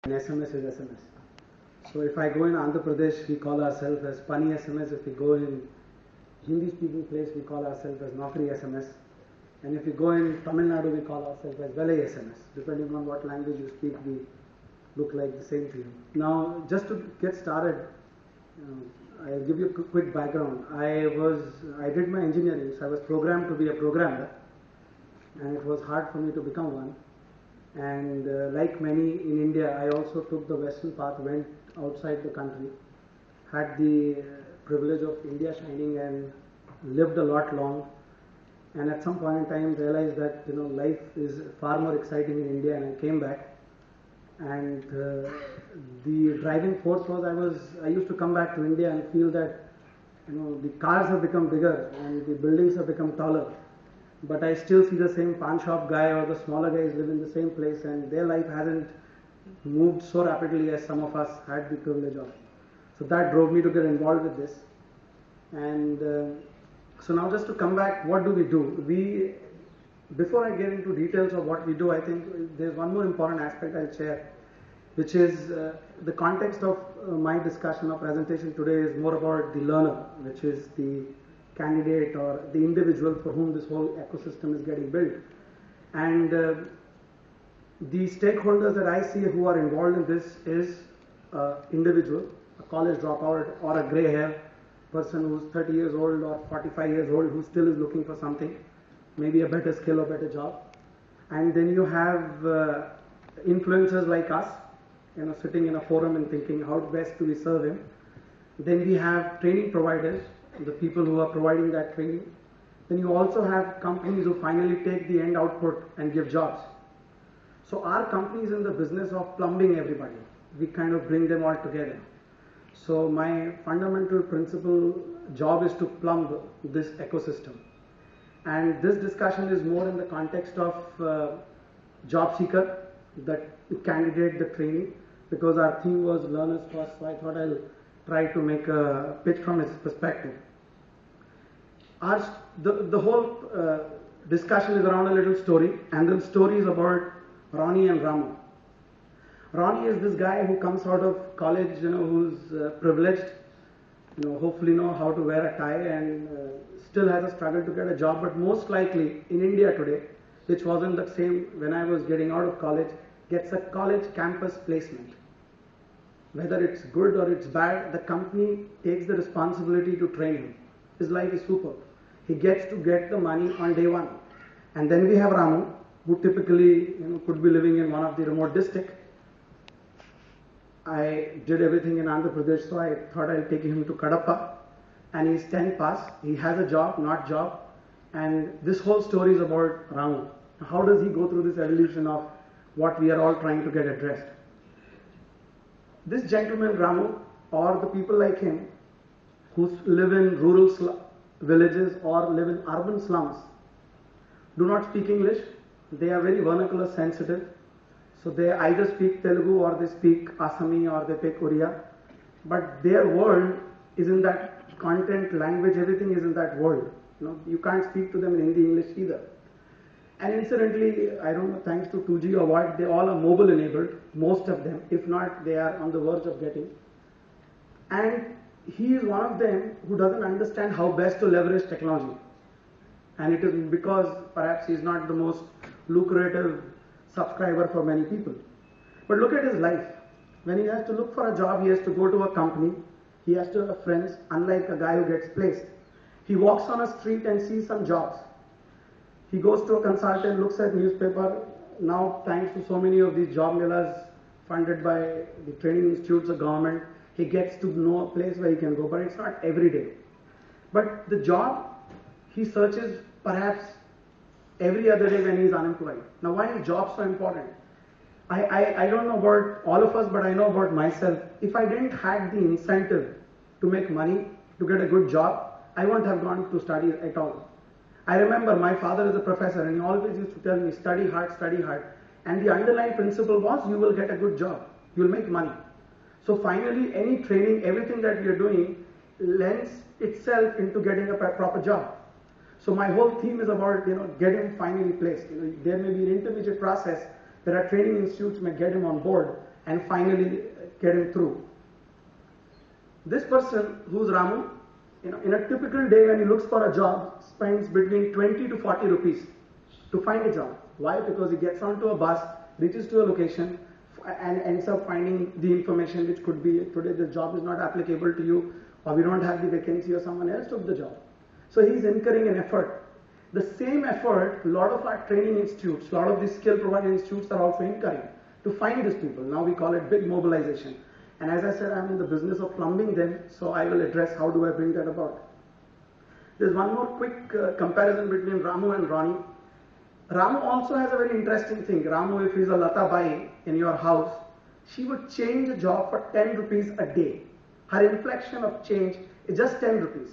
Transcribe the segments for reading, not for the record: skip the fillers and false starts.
and SMS is SMS. So if I go in Andhra Pradesh, we call ourselves as Pani SMS. If we go in Hindi-speaking place, we call ourselves as NaukriSMS. And if we go in Tamil Nadu, we call ourselves as Vajpayee SMS. Depending on what language you speak, we look like the same to you. Now, just to get started, I'll give you a quick background. I did my engineering, so I was programmed to be a programmer, and it was hard for me to become one. And like many in India, I also took the western path, went outside the country, had the privilege of India shining and lived a lot long. And at some point in time realized that life is far more exciting in India, and I came back. And the driving force was I used to come back to India and feel that the cars have become bigger and the buildings have become taller, but I still see the same pawn shop guy or the smaller guys live in the same place, and their life hasn't moved so rapidly as some of us had the privilege of. So that drove me to get involved with this. And so now just to come back, what do? Before I get into details of what we do, I think there's one more important aspect I'll share, which is the context of my discussion or presentation today is more about the learner, which is the candidate or the individual for whom this whole ecosystem is getting built. And the stakeholders that I see who are involved in this is individual, a college dropout or a gray hair person who's 30 years old or 45 years old who still is looking for something, maybe a better skill or better job. And then you have influencers like us, sitting in a forum and thinking how best do we serve him. Then we have training providers, the people who are providing that training. Then you also have companies who finally take the end output and give jobs. So our company is in the business of plumbing everybody. We kind of bring them all together. So my fundamental principal job is to plumb this ecosystem. And this discussion is more in the context of job seeker, the candidate, the trainee, because our theme was learners first, so I thought I'll try to make a pitch from his perspective. The whole discussion is around a little story, and the story is about Ronnie and Ramu. Ronnie is this guy who comes out of college, who's privileged, hopefully know how to wear a tie and still has a struggle to get a job, but most likely in India today, which wasn't the same when I was getting out of college, gets a college campus placement. Whether it's good or it's bad, the company takes the responsibility to train him. His life is super. He gets to get the money on day one. And then we have Ramu, who typically could be living in one of the remote districts. I did everything in Andhra Pradesh, so I thought I'll take him to Kadapa, and he's 10 pass. He has a job, not job, and this whole story is about Ramu. How does he go through this evolution of what we are all trying to get addressed? This gentleman Ramu, or the people like him who live in rural villages or live in urban slums, do not speak English. They are very vernacular sensitive. So they either speak Telugu or they speak Assami or they speak Oriya. But their world is in that content, language, everything is in that world. You can't speak to them in Hindi, English either. And incidentally, I don't know, thanks to 2G or what, they all are mobile enabled, most of them. If not, they are on the verge of getting. And he is one of them who doesn't understand how best to leverage technology. And it is because perhaps he is not the most lucrative subscriber for many people. But look at his life. When he has to look for a job, he has to go to a company. He has to have friends, unlike a guy who gets placed. He walks on a street and sees some jobs. He goes to a consultant, looks at newspaper. Now, thanks to so many of these job melas funded by the training institutes of government, he gets to know a place where he can go, but it's not every day. But the job, he searches perhaps every other day when he is unemployed. Now, why is job so important? I don't know about all of us, but I know about myself. If I didn't have the incentive to make money, to get a good job, I wouldn't have gone to study at all. I remember my father is a professor and he always used to tell me, study hard, study hard. And the underlying principle was, you will get a good job, you will make money. So finally, any training, everything that we are doing lends itself into getting a proper job. So my whole theme is about, getting finally placed. There may be an intermediate process. There are training institutes may get him on board, and finally get him through. This person, who's Ramu, in a typical day when he looks for a job, spends between 20 to 40 rupees to find a job. Why? Because he gets onto a bus, reaches to a location, and ends up finding the information which could be, today the job is not applicable to you, or we don't have the vacancy, or someone else took the job. So he's incurring an effort. The same effort, a lot of our training institutes, a lot of the skill providing institutes are also incurring to find these people. Now we call it big mobilization. And as I said, I'm in the business of plumbing them, so I will address how do I bring that about. There's one more quick comparison between Ramu and Ronnie. Ramu also has a very interesting thing. Ramu, if he's a Lata Bai in your house, she would change a job for 10 rupees a day. Her inflection of change is just 10 rupees.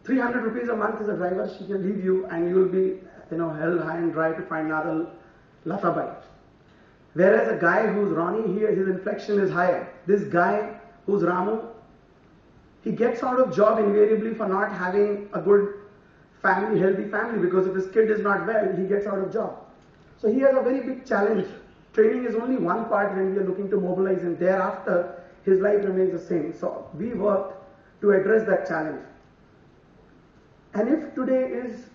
300 rupees a month as a driver, she can leave you and you will be held high and dry to find another Lata Bai. Whereas a guy who's Ronnie here, his inflection is higher. This guy who's Ramu, he gets out of job invariably for not having a good family, healthy family, because if his kid is not well, he gets out of job. So he has a very big challenge. Training is only one part when we are looking to mobilize, and thereafter his life remains the same. So we worked to address that challenge. And if today is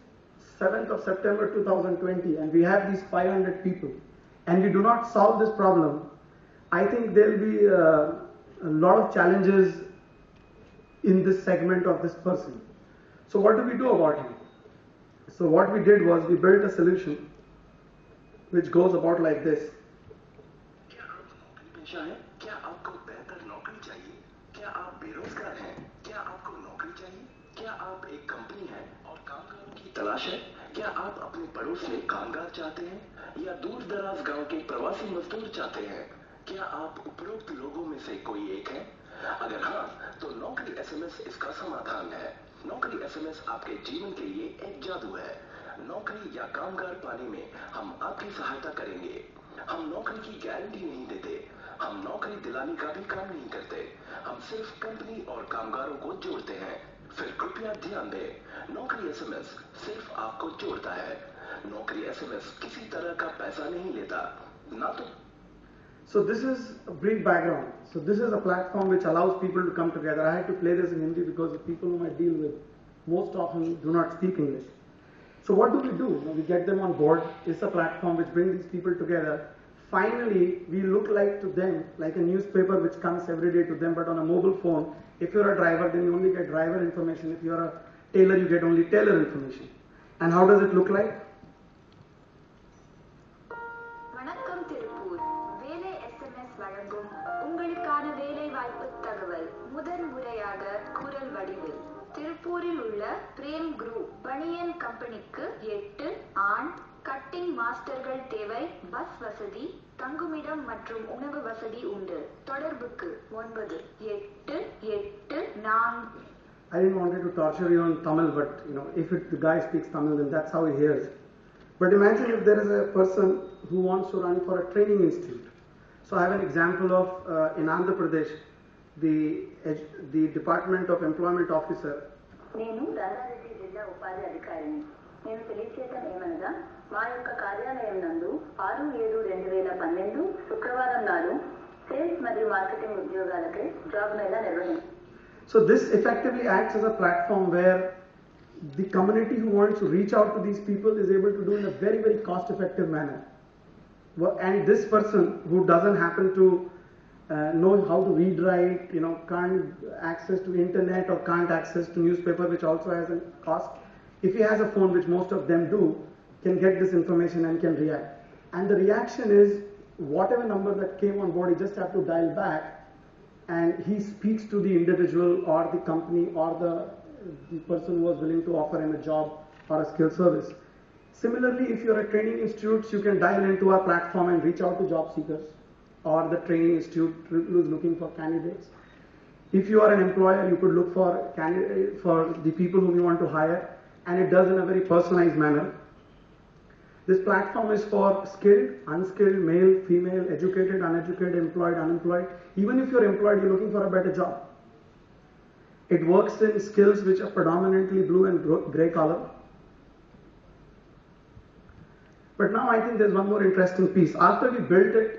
7th of September 2020 and we have these 500 people and we do not solve this problem, I think there will be a lot of challenges in this segment of this person. So what do we do about him? So what we did was we built a solution which goes about like this. क्या आप नौकरी पेशा हैं? क्या आपको बेहतर नौकरी चाहिए? क्या आप बेरोजगार हैं? क्या आपको नौकरी चाहिए? क्या आप एक कंपनी है और कामगारों की तलाश है? क्या आप अपने पड़ोस में कामगार चाहते हैं या दूर दराज गांव के प्रवासी मजदूर चाहते हैं? क्या आप उपरोक्त लोगों में से कोई एक है? अगर हाँ, तो नौकरी एसएमएस इसका समाधान है। नौकरी एसएमएस आपके जीवन के लिए एक जादू है। नौकरी या कामगार पाने में हम आपकी सहायता करेंगे। हम नौकरी की गारंटी नहीं देते, हम नौकरी दिलाने का भी काम नहीं करते, हम सिर्फ कंपनी और कामगारों को जोड़ते हैं। फिर कृपया ध्यान दें, नौकरी एसएमएस सिर्फ आपको जोड़ता है। नौकरी एसएमएस किसी तरह का पैसा नहीं लेता, ना तो। So this is a brief background. So this is a platform which allows people to come together. I had to play this in Hindi because the people whom I deal with most often do not speak English. So what do? We get them on board. It's a platform which brings these people together. Finally, we look like to them like a newspaper which comes every day to them, but on a mobile phone. If you're a driver, then you only get driver information. If you're a tailor, you get only tailor information. And how does it look like? வணக்கம் திருப்பூர். வேலை SMS வழங்கும் உங்களுக்கான வேலை வாய்ப்பு தகவல் முதல் முறையாக குரல் வடிவில். திருப்பூரில் உள்ள பிரேம் குரூப் பனியன் கம்பெனிக்கு 8 ஆண் கட்டிங் மாஸ்டர்கள் தேவை. பஸ் வசதி, தங்குமிடம் மற்றும் உணவு வசதி உண்டு. தொடர்புக்கு 9884. I didn't want to torture you on Tamil, but if the guy speaks Tamil, then that's how he hears. But imagine if there is a person who wants to run for a training institute. So I have an example of in Andhra Pradesh, the Department of Employment Officer. నేను రంగారెడ్డి జిల్లా ఉపాధి అధికారిని. నేను తెలియచేయటం ఏమనగా మా యొక్క కార్యాలయం నందు 6/7/2012 శుక్రవారం నాడు సేల్స్ మరియు మార్కెటింగ్ ఉద్యోగాలకై జాబ్ మేళా నిర్వహించారు. So this effectively acts as a platform where the community who wants to reach out to these people is able to do in a very, very cost-effective manner. And this person who doesn't happen to know how to read, write, can't access to internet or can't access to newspaper, which also has a cost. If he has a phone, which most of them do, can get this information and can react. And the reaction is whatever number that came on board, he just have to dial back, and he speaks to the individual or the company or the person who was willing to offer him a job or a skill service. Similarly, if you're a training institute, you can dial into our platform and reach out to job seekers or the training institute who is looking for candidates. If you are an employer, you could look for the people whom you want to hire, and it does in a very personalized manner. This platform is for skilled, unskilled, male, female, educated, uneducated, employed, unemployed. Even if you're employed, you're looking for a better job. It works in skills which are predominantly blue and grey color. But now I think there's one more interesting piece. After we built it,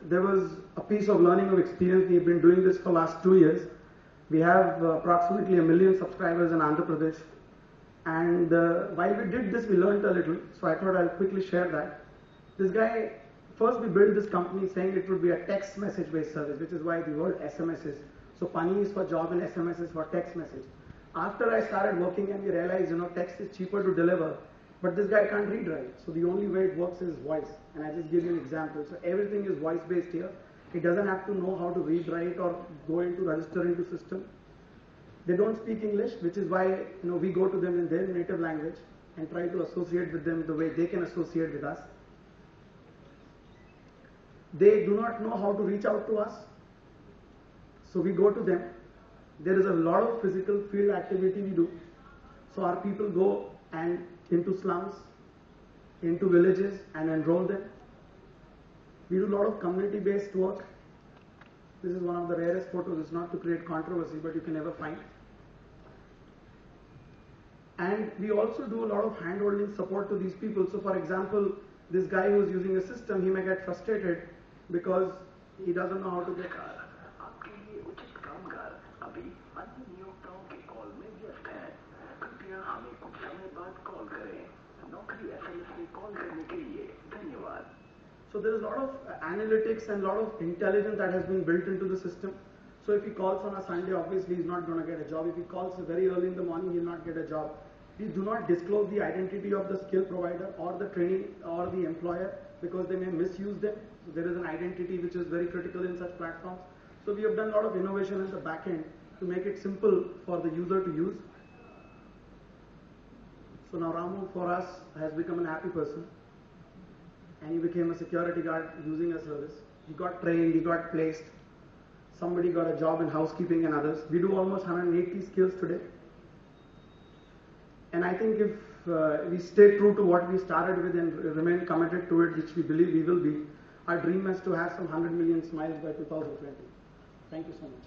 there was a piece of learning of experience. We've been doing this for last 2 years. We have approximately 1 million subscribers in Andhra Pradesh. And while we did this, we learned a little. So I thought I'll quickly share that. This guy, first we built this company saying it would be a text message based service, which is why the word SMS is. So Pani is for job and SMS is for text message. After I started working and we realized, text is cheaper to deliver, but this guy can't read right. So the only way it works is voice. And I just give you an example. So everything is voice based here. He doesn't have to know how to read right or go into register into system. They don't speak English, which is why we go to them in their native language and try to associate with them the way they can associate with us. They do not know how to reach out to us, so we go to them. There is a lot of physical field activity we do. So our people go and into slums, into villages and enroll them. We do a lot of community-based work. This is one of the rarest photos. It's not to create controversy, but you can never find. And we also do a lot of hand-holding support to these people. So for example, this guy who is using a system, he may get frustrated because he doesn't know how to get. आपके लिए उचित कामगार अभी अन्य नियोक्ताओं के call में व्यस्त हैं। कृपया हमें कुछ समय बाद कॉल करें। नौकरी SMS में कॉल करने के लिए धन्यवाद। So there is a lot of analytics and a lot of intelligence that has been built into the system. So if he calls on a Sunday, obviously he's not going to get a job. If he calls very early in the morning, he'll not get a job. Please do not disclose the identity of the skill provider or the training or the employer because they may misuse them. So there is an identity which is very critical in such platforms. So we have done a lot of innovation in the back end to make it simple for the user to use. So now Ramu for us has become an happy person. And he became a security guard using a service. He got trained, he got placed. Somebody got a job in housekeeping and others. We do almost 180 skills today. And I think if we stay true to what we started with and remain committed to it, which we believe we will be, our dream is to have some 100 million smiles by 2020. Thank you so much.